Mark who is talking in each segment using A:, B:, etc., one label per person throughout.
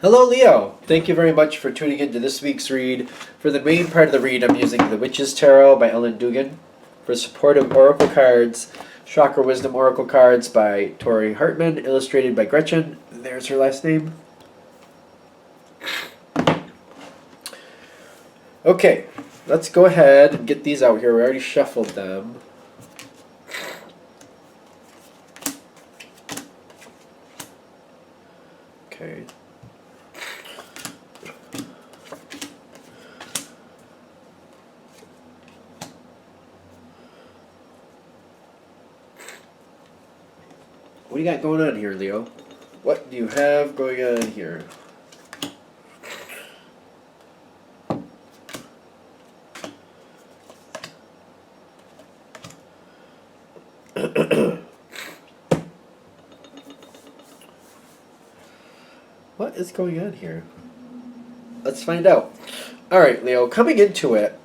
A: Hello, Leo. Thank you very much for tuning into this week's read. For the main part of the read, I'm using The Witch's Tarot by Ellen Dugan. For supportive oracle cards, Chakra Wisdom Oracle cards by Tori Hartman, illustrated by Gretchen. There's her last name. Okay, let's go ahead and get these out here. We already shuffled them. Okay. What do you got going on here, Leo? What do you have going on here? What is going on here? Let's find out. Alright, Leo, coming into it,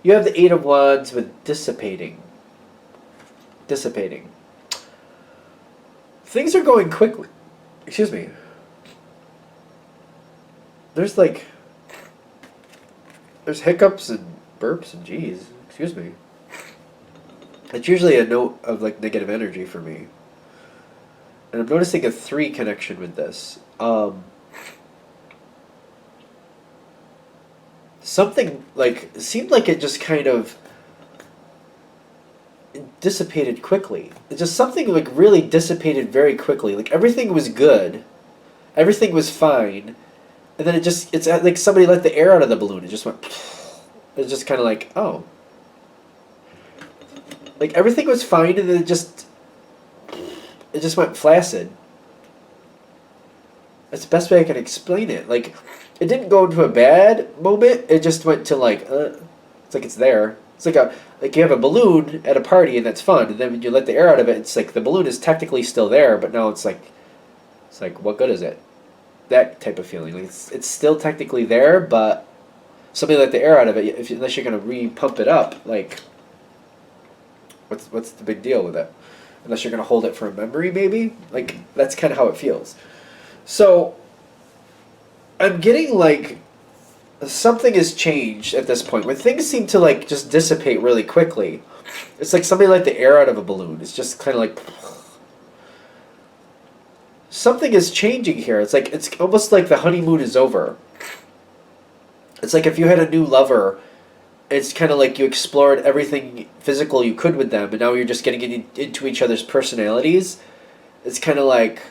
A: you have the Eight of Wands with dissipating. Dissipating. Things are going quickly. Excuse me. There's hiccups and burps and geez. Excuse me. It's usually a note of negative energy for me. And I'm noticing a 3 connection with this. Something seemed like it just kind of dissipated quickly. It's just something really dissipated very quickly. Everything was good, everything was fine, and then it's like somebody let the air out of the balloon. It just went. It's just kind of oh, everything was fine, and then it just went flaccid. That's the best way I can explain it. It didn't go into a bad moment. It just went to it's like it's there. It's like you have a balloon at a party and that's fun, and then when you let the air out of it, it's like the balloon is technically still there, but now it's like what good is it? That type of feeling. It's still technically there, but somebody let the air out of it. Unless you're gonna re-pump it up, what's the big deal with it? Unless you're gonna hold it for a memory, maybe. That's kind of how it feels. So I'm getting something has changed at this point. When things seem to just dissipate really quickly, it's like somebody let the air out of a balloon. It's just kind of something is changing here. It's almost like the honeymoon is over. It's like if you had a new lover, it's kind of like you explored everything physical you could with them, and now you're just getting into each other's personalities. It's kind of like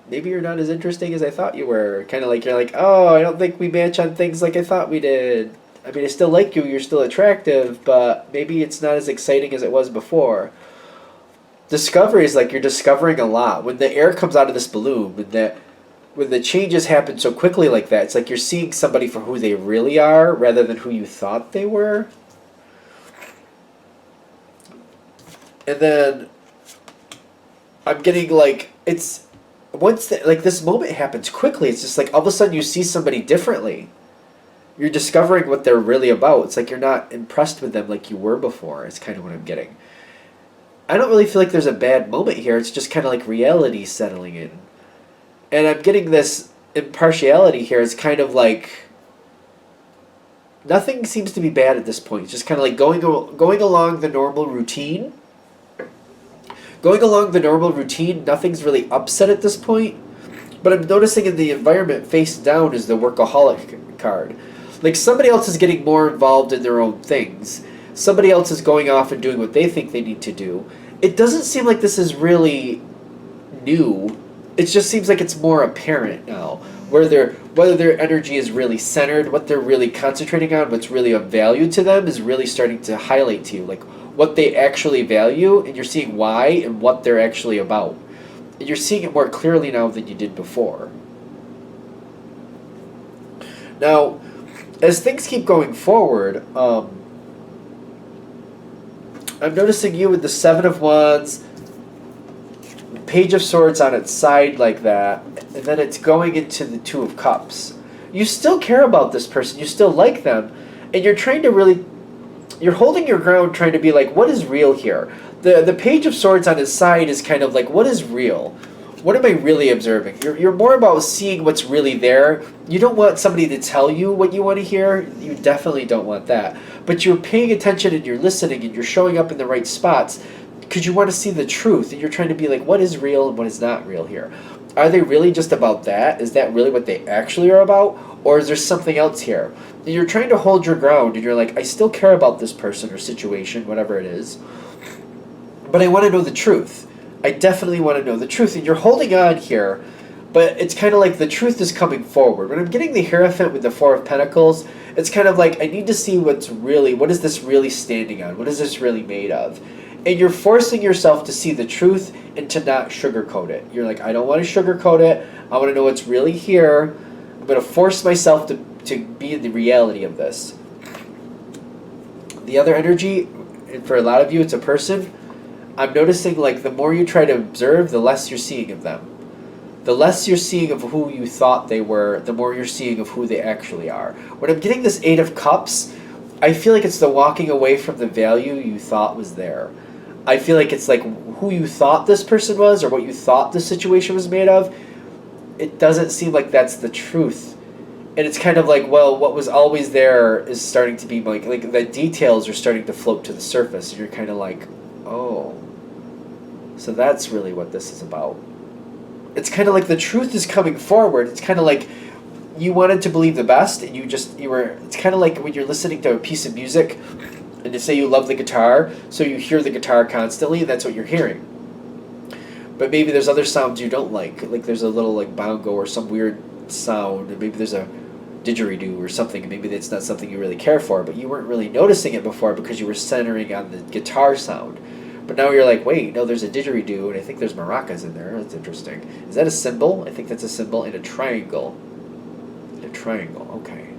A: maybe you're not as interesting as I thought you were. Kind of you're oh, I don't think we match on things like I thought we did. I mean, I still like you, you're still attractive, but maybe it's not as exciting as it was before. Discovery is you're discovering a lot. When the air comes out of this balloon, when the changes happen so quickly like that, it's like you're seeing somebody for who they really are rather than who you thought they were. And then I'm getting it's once this moment happens quickly, it's just all of a sudden you see somebody differently. You're discovering what they're really about. It's you're not impressed with them like you were before. It's kind of what I'm getting. I don't really feel like there's a bad moment here. It's just kind of reality settling in. And I'm getting this impartiality here. It's kind of nothing seems to be bad at this point. It's just kind of going along the normal routine. Going along the normal routine, nothing's really upset at this point. But I'm noticing in the environment face down is the workaholic card. Somebody else is getting more involved in their own things. Somebody else is going off and doing what they think they need to do. It doesn't seem like this is really new. It just seems like it's more apparent now. Whether their energy is really centered, what they're really concentrating on, what's really of value to them is really starting to highlight to you. What they actually value, and you're seeing why and what they're actually about. And you're seeing it more clearly now than you did before. Now, as things keep going forward, I'm noticing you with the Seven of Wands, Page of Swords on its side like that, and then it's going into the Two of Cups. You still care about this person, you still like them, and you're trying to you're holding your ground trying to be what is real here? The Page of Swords on his side is kind of what is real? what am I really observing? You're more about seeing what's really there. You don't want somebody to tell you what you want to hear. You definitely don't want that. But you're paying attention and you're listening and you're showing up in the right spots because you want to see the truth and you're trying to be like, what is real and what is not real here? Are they really just about that? Is that really what they actually are about? Or is there something else here? And you're trying to hold your ground and you're like, I still care about this person or situation, whatever it is, but I want to know the truth. I definitely want to know the truth. And you're holding on here, but it's kind of like the truth is coming forward. When I'm getting the Hierophant with the Four of Pentacles, it's kind of like I need to see what is this really standing on? What is this really made of? And you're forcing yourself to see the truth and to not sugarcoat it. You're like, I don't want to sugarcoat it. I want to know what's really here. I'm going to force myself to be in the reality of this. The other energy, and for a lot of you, it's a person. I'm noticing like the more you try to observe, the less you're seeing of them. The less you're seeing of who you thought they were, the more you're seeing of who they actually are. When I'm getting this Eight of Cups, I feel like it's the walking away from the value you thought was there. I feel like it's like who you thought this person was or what you thought the situation was made of. It doesn't seem like that's the truth. And it's kind of like, well, what was always there is starting to be like the details are starting to float to the surface. And you're kind of like, oh, so that's really what this is about. It's kind of like the truth is coming forward. It's kind of like you wanted to believe the best and it's kind of like when you're listening to a piece of music and to say you love the guitar, so you hear the guitar constantly, and that's what you're hearing. But maybe there's other sounds you don't like there's a little like bongo or some weird sound, and maybe there's a didgeridoo or something, and maybe that's not something you really care for, but you weren't really noticing it before because you were centering on the guitar sound. But now you're like, wait, no, there's a didgeridoo, and I think there's maracas in there. That's interesting. Is that a symbol? I think that's a symbol in a triangle. In a triangle, okay.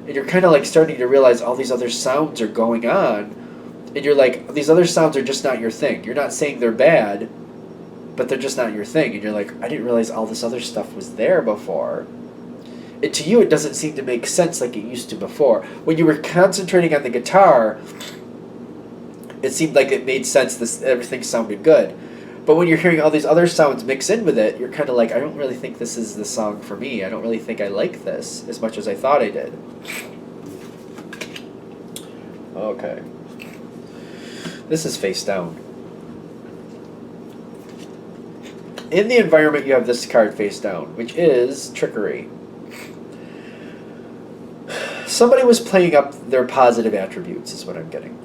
A: And you're kind of like starting to realize all these other sounds are going on, and you're like, these other sounds are just not your thing. You're not saying they're bad, but they're just not your thing. And you're like, I didn't realize all this other stuff was there before. And to you, it doesn't seem to make sense like it used to before. When you were concentrating on the guitar, it seemed like it made sense. Everything sounded good. But when you're hearing all these other sounds mix in with it, you're kind of like, I don't really think this is the song for me. I don't really think I like this as much as I thought I did. Okay. This is face down. In the environment, you have this card face down, which is trickery. Somebody was playing up their positive attributes, is what I'm getting.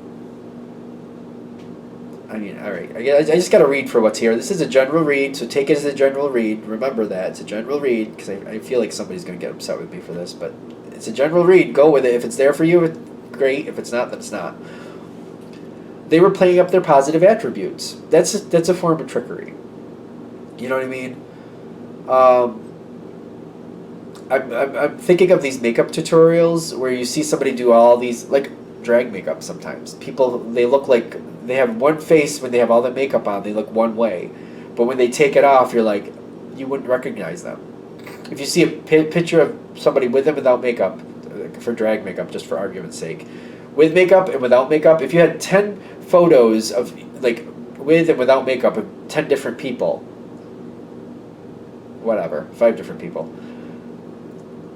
A: I mean, all right. I just got to read for what's here. This is a general read, so take it as a general read. Remember that. It's a general read, because I feel like somebody's going to get upset with me for this, but it's a general read. Go with it. If it's there for you, great. If it's not, then it's not. They were playing up their positive attributes. That's a form of trickery. You know what I mean? I'm thinking of these makeup tutorials where you see somebody do all these, like drag makeup sometimes. People, they look like they have one face when they have all the makeup on. They look one way. But when they take it off, you're like, you wouldn't recognize them. If you see a picture of somebody with and without makeup, for drag makeup, just for argument's sake, with makeup and without makeup, if you had 10 photos of, like, with and without makeup of 10 different people, whatever, 5 different people,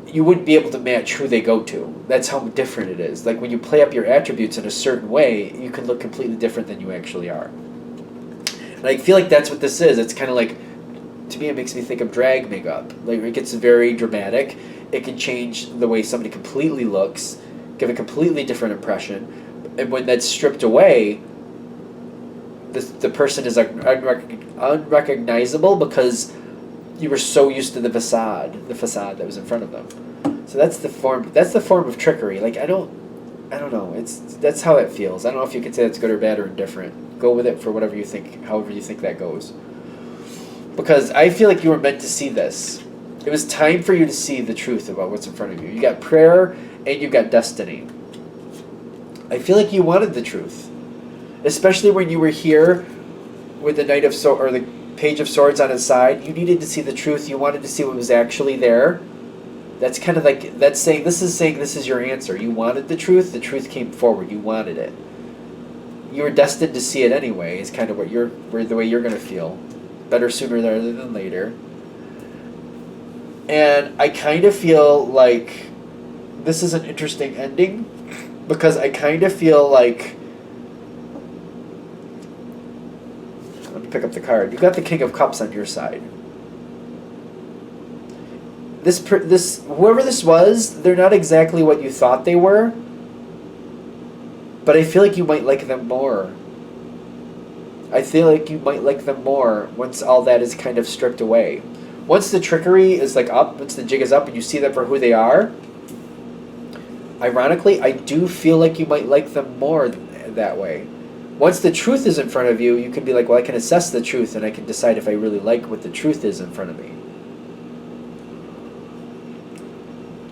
A: you wouldn't be able to match who they go to. That's how different it is. Like when you play up your attributes in a certain way, you can look completely different than you actually are. And I feel like that's what this is. It's kind of like, to me, it makes me think of drag makeup. Like it gets very dramatic. It can change the way somebody completely looks, give a completely different impression. And when that's stripped away, the person is unrecognizable because you were so used to the facade that was in front of them. So that's the form of trickery. Like I don't know. That's how it feels. I don't know if you can say it's good or bad or indifferent. Go with it for whatever you think, however you think that goes. Because I feel like you were meant to see this. It was time for you to see the truth about what's in front of you. You got prayer and you got destiny. I feel like you wanted the truth, especially when you were here with the Knight of Swords or the Page of Swords on his side. You needed to see the truth. You wanted to see what was actually there. That's kind of like, that's saying this is your answer. You wanted the truth came forward. You wanted it. You were destined to see it anyway, is kind of the way you're going to feel. better sooner rather than later. And I kind of feel like this is an interesting ending because I kind of feel like, let me pick up the card. You got the King of Cups on your side. This whoever this was, they're not exactly what you thought they were, but I feel like you might like them more. I feel like you might like them more once all that is kind of stripped away. Once the trickery is like up, once the jig is up and you see them for who they are, ironically, I do feel like you might like them more that way. Once the truth is in front of you, you can be like, well, I can assess the truth and I can decide if I really like what the truth is in front of me.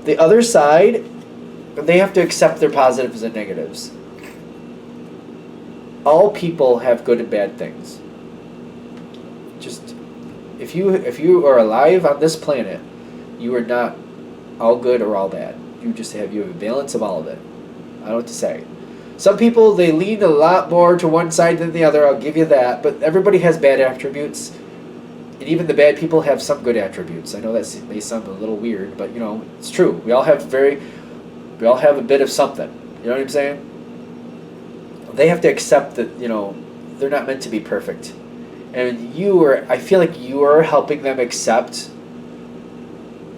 A: The other side, they have to accept their positives and negatives. All people have good and bad things. Just, if you are alive on this planet, you are not all good or all bad. You have a balance of all of it. I don't know what to say. Some people, they lean a lot more to one side than the other, I'll give you that, but everybody has bad attributes. And even the bad people have some good attributes. I know that may sound a little weird, but it's true. We all have a bit of something. You know what I'm saying? They have to accept that, they're not meant to be perfect. And I feel like you are helping them accept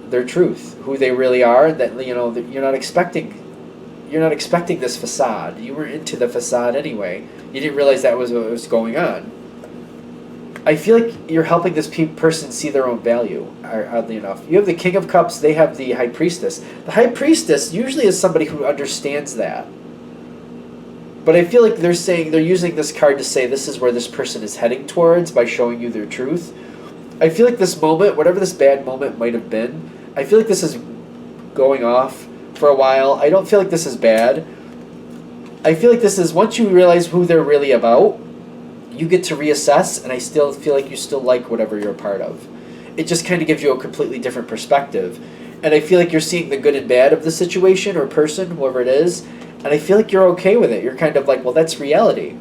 A: their truth, who they really are, that that you're not expecting this facade. You were into the facade anyway. You didn't realize that was what was going on. I feel like you're helping this person see their own value, oddly enough. You have the King of Cups, they have the High Priestess. The High Priestess usually is somebody who understands that. But I feel like they're using this card to say this is where this person is heading towards by showing you their truth. I feel like this moment, whatever this bad moment might have been, I feel like this is going off for a while. I don't feel like this is bad. I feel like this is, once you realize who they're really about, you get to reassess, and I still feel like you still like whatever you're a part of. It just kind of gives you a completely different perspective. And I feel like you're seeing the good and bad of the situation or person, whoever it is, and I feel like you're okay with it. You're kind of like, well, that's reality.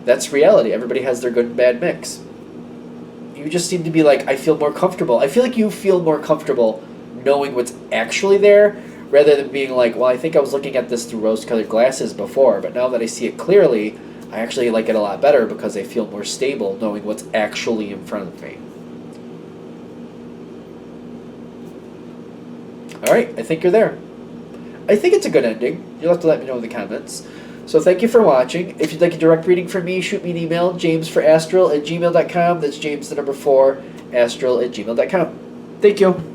A: That's reality. Everybody has their good and bad mix. You just seem to be like, I feel more comfortable. I feel like you feel more comfortable knowing what's actually there rather than being like, well, I think I was looking at this through rose-colored glasses before, but now that I see it clearly, I actually like it a lot better because I feel more stable knowing what's actually in front of me. Alright, I think you're there. I think it's a good ending. You'll have to let me know in the comments. So thank you for watching. If you'd like a direct reading from me, shoot me an email, jamesforastral@gmail.com. That's James, the number 4, astral@gmail.com. Thank you.